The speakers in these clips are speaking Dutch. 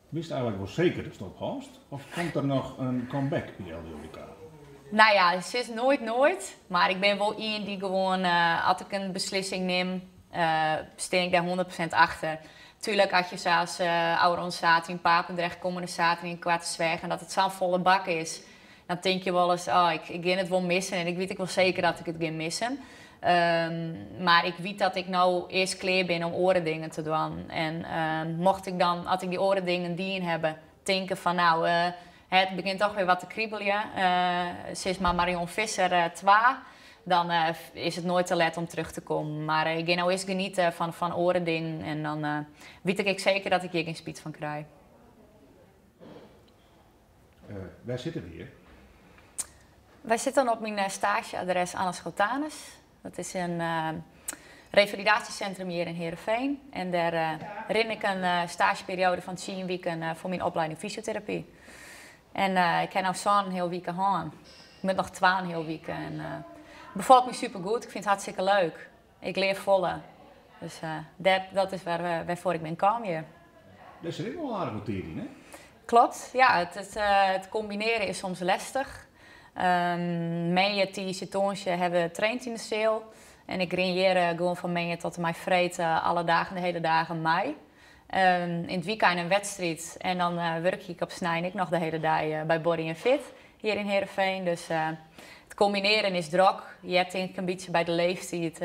Wist eigenlijk wel zeker dat het ophast? Of komt er nog een comeback bij LDOK? Nou ja, het is nooit. Maar ik ben wel iemand die gewoon, als ik een beslissing neem, steen ik daar 100% achter. Tuurlijk, als je zoals oude zaterdag in Papendrecht komende zaterdag in Kwartensweg en dat het zo'n volle bak is, dan denk je wel eens, oh, ik ga het wel missen. En ik weet ik wel zeker dat ik het ga missen. Maar ik weet dat ik nou eerst klaar ben om orendingen te doen. En mocht ik dan, als ik die orendingen die hebben, denken van nou, het begint toch weer wat te kriebelen. Sinds maar Marion Visser 2, dan is het nooit te laat om terug te komen. Maar ik ga nou eens genieten van orendingen en dan weet ik zeker dat ik hier geen spijt van krijg. Waar zitten we hier? Wij zitten op mijn stageadres Anna Schotanus. Dat is een revalidatiecentrum hier in Heerenveen. En daar rin ik een stageperiode van 10 weken voor mijn opleiding fysiotherapie. En ik heb nou zo'n heel week gaan. Ik moet nog 2 heel weken. En bevalt me supergoed. Ik vind het hartstikke leuk. Ik leer volle. Dus dat is waarvoor ik ben kwam hier. Dat is er ook wel aardig wat in, hè? Klopt. Ja, het combineren is soms lastig. Meijer, Tiesje, Toonsje hebben traint in de sale. En ik renieer gewoon van Meijer tot en met vreet alle dagen, de hele dagen mei. In het weekend een wedstrijd en dan werk ik op Snijnik nog de hele dag bij Body Fit hier in Heerenveen. Dus het combineren is druk. Je hebt denk ik een beetje bij de leeftijd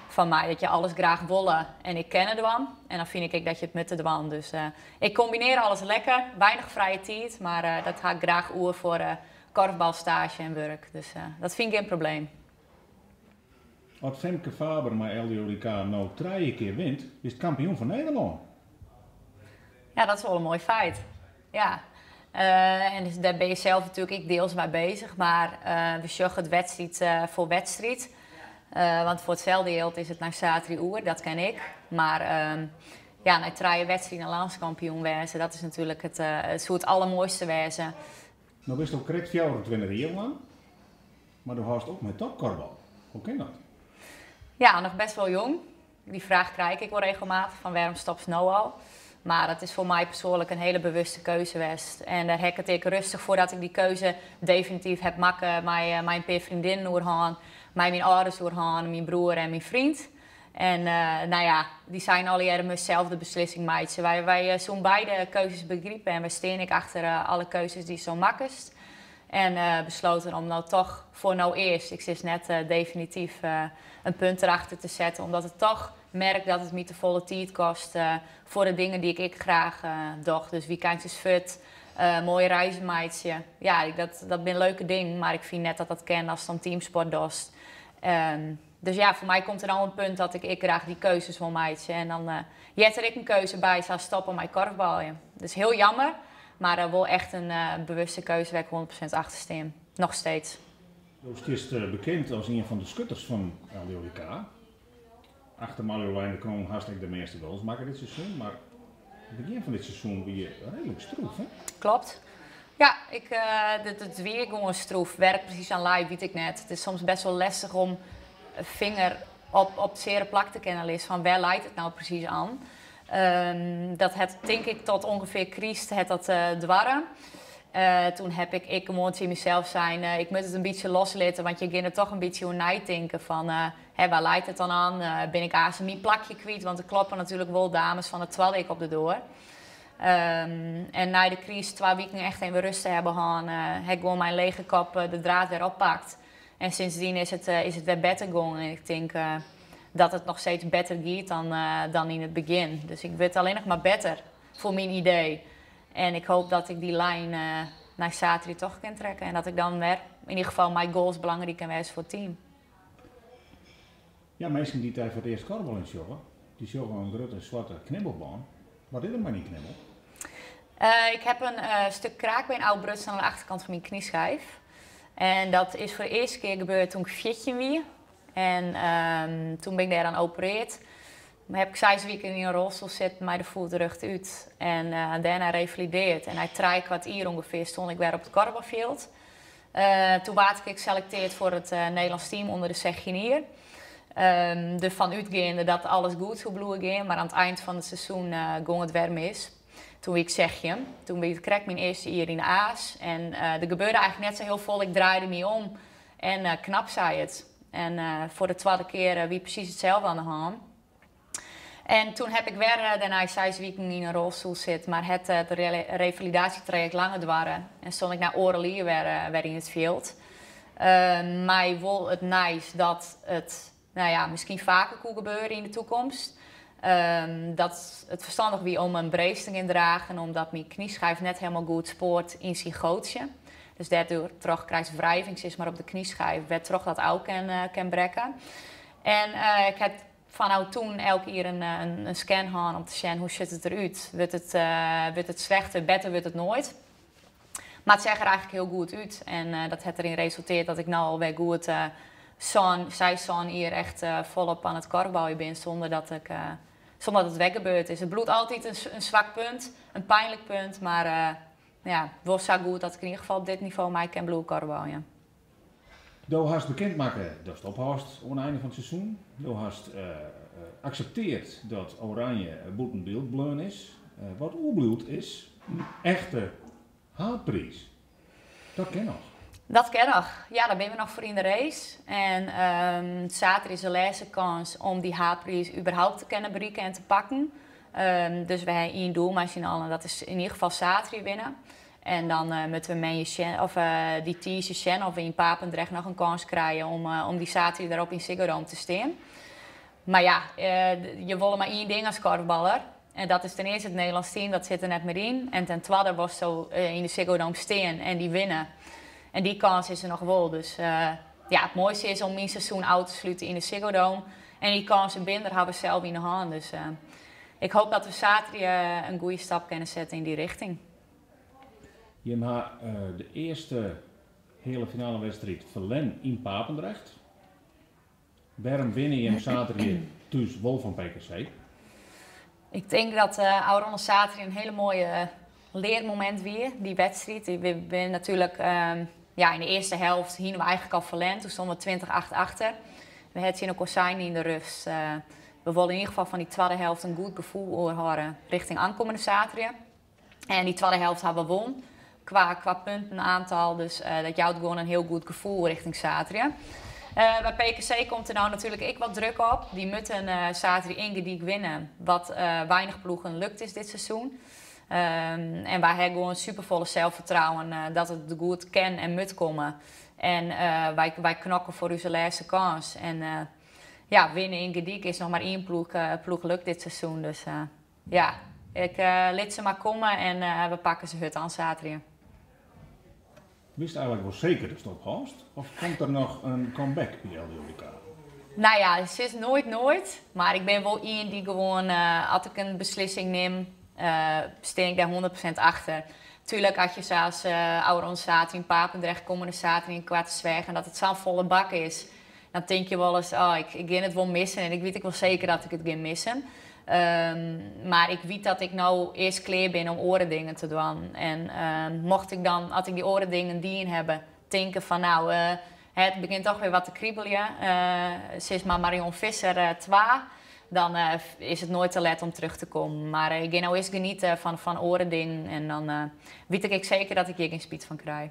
van mij dat je alles graag willen en ik ken het dan. En dan vind ik dat je het met te doen. Dus ik combineer alles lekker, weinig vrije tijd, maar dat ga ik graag oer voor korfbalstage en werk. Dus dat vind ik geen probleem. Als Femke Faber met LDOK nou 3 keer wint, is het kampioen van Nederland. Ja, dat is wel een mooi feit. Ja. En dus daar ben je zelf natuurlijk ik deels mee bezig, maar we zorgen het wedstrijd voor wedstrijd. Want voor hetzelfde geld is het naar zaterdag uur, dat ken ik. Maar ja, naar 3 wedstrijden een landskampioen wezen, dat is natuurlijk het zou het allermooiste wezen. Nou best ook correct 24 jaar lang, maar du hast ook met topkorbal. Hoe kan dat? Ja, nog best wel jong. Die vraag krijg ik wel regelmatig van waarom stop je nou al? Maar dat is voor mij persoonlijk een hele bewuste keuze geweest. En daar heb ik rustig voordat ik die keuze definitief heb maken. Mijn paar vriendinnen doorgaan, mijn ouders doorgaan, mijn broer en mijn vriend. En nou ja, die zijn al jaren dezelfde beslissing meidje. Wij zo'n beide keuzes begrijpen en wij steen ik achter alle keuzes die zo makkest. En besloten om nou toch voor nou eerst, ik zit net definitief een punt erachter te zetten. Omdat het toch merk dat het me te volle tijd kost voor de dingen die ik graag doe. Dus weekendjes fit, mooie reizen meidje. Ja, dat ben leuke dingen, maar ik vind net dat dat ken als het dan teamsport doet. Dus ja, voor mij komt er nou een punt dat ik graag die keuzes wil meidje. En dan jet er ik een keuze bij, zou stoppen met korfballen. Dus heel jammer, maar wel echt een bewuste keuze waar ik 100% achter steen. Nog steeds. Je is bekend als een van de schutters van LDOK. Achter Marjolein de Kroon had ik de meeste goals maken dit seizoen, maar het begin van dit seizoen ben je redelijk stroef, hè? Klopt. Ja, het weer gewoon stroef. Werk precies aan live, weet ik net. Het is soms best wel lastig om een vinger op de zere plak te kennen lezen van waar leidt het nou precies aan. Dat het, denk ik, tot ongeveer Christ het dat dwarren. Toen heb ik gewoon in mezelf zijn, ik moet het een beetje loslaten, want je gaat er toch een beetje hoe nadenken van, waar leidt het dan aan? Ben ik aan mijn plakje kwijt, want er kloppen natuurlijk wel dames van het 12 ik op de door. En na de crisis 2 weken echt even rust te hebben gehad, heb ik gewoon mijn lege kop de draad weer oppakt. En sindsdien is het weer beter gegaan en ik denk dat het nog steeds beter gaat dan in het begin. Dus ik word alleen nog maar beter voor mijn idee. En ik hoop dat ik die lijn naar zaterdag toch kan trekken. En dat ik dan weer in ieder geval mijn goals belangrijk kan wezen voor het team. Ja, mensen die tijd voor het eerst korfbal in joggen, die joggen een grote zwarte knibbelbaan. Wat is er maar niet knibbel? Ik heb een stuk kraakbeen oud brutsen aan de achterkant van mijn knieschijf. En dat is voor de eerste keer gebeurd toen ik 14 was. En toen ben ik daar aan geopereerd. Dan heb ik 6 weken in een rolstoel zitten, met de voet rug uit. En daarna revalideerd. En na 3 kwartier ongeveer stond ik weer op het korfbalveld. Toen werd ik geselecteerd voor het Nederlands team onder de 16 hier. Ervan uitgaande dat alles goed zou blijven gaan, maar aan het eind van het seizoen ging het weer mis. Toen ik zeg je, toen kreeg ik mijn eerste jaar in de A's. En er gebeurde eigenlijk net zo heel veel. Ik draaide me om en knap zei het. En voor de tweede keer wie precies hetzelfde aan de hand. En toen heb ik weer daarna 6 weken in een rolstoel zitten, maar het revalidatietraject langer dwarren. En stond ik naar Aurelie weer in het veld. Maar wel het nice dat het misschien vaker kon gebeuren in de toekomst. Dat het verstandig wie om een braceling in te dragen, omdat mijn knieschijf net helemaal goed spoort in zijn gootje. Dus daardoor toch krijg je wrijving, maar op de knieschijf werd toch dat ook kan breken. En ik heb vanaf toen elke keer een scan gehad om te zien hoe ziet het eruit. Wordt het slechter, beter wordt het nooit. Maar het zag er eigenlijk heel goed uit. En dat heeft erin resulteerd dat ik nu alweer goed hier echt volop aan het korfbouwen ben zonder dat het weggebeurd is. Het bloedt altijd een zwak punt, een pijnlijk punt, maar het was zo goed dat ik in ieder geval op dit niveau mij kan bloed korfbouwen. Je hast bekendmaken dat je ophoudt aan het einde van het seizoen. Je hast accepteert dat Oranje boetenbeeld bleun is. Wat oerbloed is, een echte haatprijs. Dat ken nog. Dat ken nog. Ja, daar ben we nog voor in de race. En zaterdag is de laatste kans om die haatprijs überhaupt te kunnen bereiken en te pakken. Dus wij hebben één doel met z'n allen, dat is in ieder geval zaterdag winnen. En dan moeten we die Tiesje Sjen of in Papendrecht nog een kans krijgen om die zaterdag daarop in Ziggo Dome te staan. Maar ja, je wil maar één ding als korfballer. En dat is ten eerste het Nederlands team, dat zit er net meer in. En ten tweede was zo in de Ziggo Dome staan en die winnen. En die kans is er nog wel. Dus het mooiste is om mijn seizoen uit te sluiten in de Ziggo Dome. En die kansen binnen hebben we zelf in de hand. Dus ik hoop dat we zaterdag een goede stap kunnen zetten in die richting. Je hebt de eerste hele finale wedstrijd verlen in Papendrecht. Waarom winnen je hem zaterdag thuis wel van PKC? Ik denk dat Auron zaterdag een hele mooie leermoment weer, die wedstrijd. We zijn natuurlijk in de eerste helft hingen we eigenlijk al verlen. Toen stonden we 20-8 achter. We hadden zien ook zijn in de rust. We wilden in ieder geval van die tweede helft een goed gevoel houden richting aankomende zaterdag. En die tweede helft hebben we won. Qua puntenaantal, dus dat jouwt gewoon een heel goed gevoel richting zaterdag. Bij PKC komt er nou natuurlijk wat druk op. Die moeten zaterdag ingediend winnen, wat weinig ploegen lukt is dit seizoen. En wij hebben gewoon supervolle zelfvertrouwen dat het goed kan en moet komen. En wij knokken voor onze laatste kans. En winnen in Gediek is nog maar één ploeg lukt dit seizoen. Dus ik liet ze maar komen en we pakken ze hut aan zaterdag. Wist eigenlijk wel zeker dat je het ophoudt? Of komt er nog een comeback bij LDODK? Nou ja, het is nooit. Maar ik ben wel iemand die gewoon, als ik een beslissing neem, steen ik daar 100% achter. Tuurlijk, als je zoals Auron zaterdag in Papendrecht komende zaterdag in Kwartensweg en dat het zo'n volle bak is, dan denk je wel eens, ik ga het wel missen. En ik weet wel zeker dat ik het ga missen. Maar ik weet dat ik nou eerst klaar ben om orendingen te doen. En mocht ik dan, als ik die orendingen die hebben, denken van het begint toch weer wat te kriebelen. Sinds maar Marion Visser 2, dan is het nooit te laat om terug te komen. Maar ik ga nou eerst genieten van orendingen en dan weet ik zeker dat ik hier geen spijt van krijg.